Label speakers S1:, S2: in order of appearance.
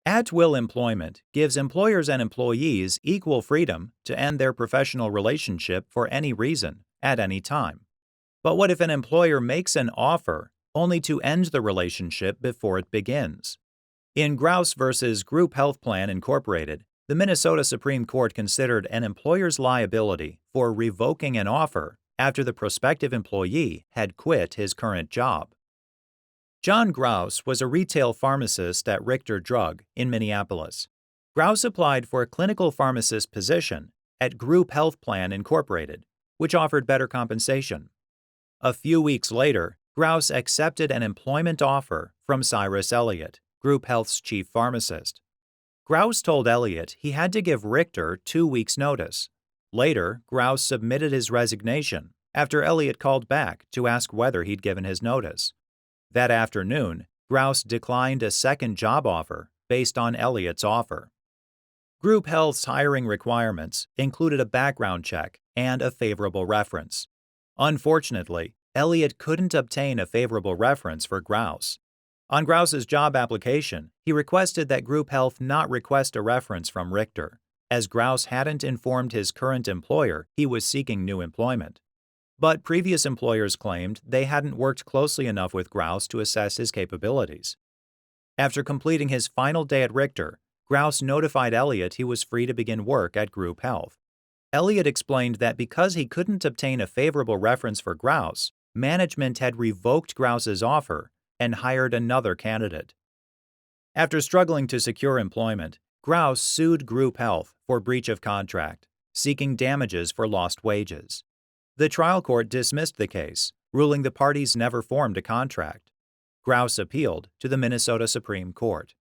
S1: At-will employment gives employers and employees equal freedom to end their professional relationship for any reason, at any time. But what if an employer makes an offer only to end the relationship before it begins? In Grouse versus Group Health Plan Incorporated, the Minnesota Supreme Court considered an employer's liability for revoking an offer after the prospective employee had quit his current job. John Grouse was a retail pharmacist at Richter Drug in Minneapolis. Grouse applied for a clinical pharmacist position at Group Health Plan Incorporated, which offered better compensation. A few weeks later, Grouse accepted an employment offer from Cyrus Elliot, Group Health's chief pharmacist. Grouse told Elliot he had to give Richter 2 weeks' notice. Later, Grouse submitted his resignation after Elliot called back to ask whether he'd given his notice. That afternoon, Grouse declined a second job offer based on Elliot's offer. Group Health's hiring requirements included a background check and a favorable reference. Unfortunately, Elliot couldn't obtain a favorable reference for Grouse. On Grouse's job application, he requested that Group Health not request a reference from Richter, as Grouse hadn't informed his current employer he was seeking new employment. But previous employers claimed they hadn't worked closely enough with Grouse to assess his capabilities. After completing his final day at Richter, Grouse notified Elliot he was free to begin work at Group Health. Elliot explained that because he couldn't obtain a favorable reference for Grouse, management had revoked Grouse's offer and hired another candidate. After struggling to secure employment, Grouse sued Group Health for breach of contract, seeking damages for lost wages. The trial court dismissed the case, ruling the parties never formed a contract. Grouse appealed to the Minnesota Supreme Court.